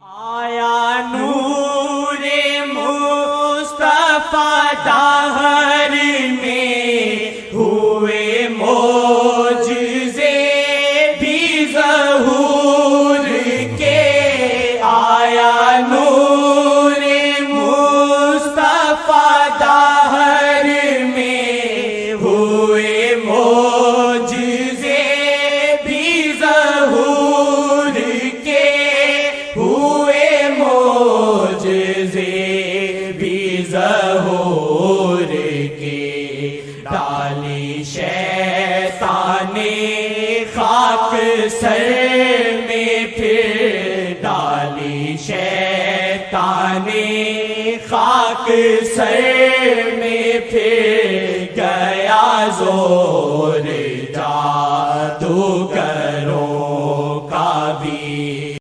आया नूरे मुस्तफा दाहर में हुए मोजज़े भी ज़हूर के। आया नूरे मुस्तफा दाहर में हुए मोजज़े भी ज़हूर के। हुए मोजज़े भी ज़हूर के। डाली शैताने खाक सर में फिर। डाली शैताने खाक सर में फिर। गया जोर जादूगर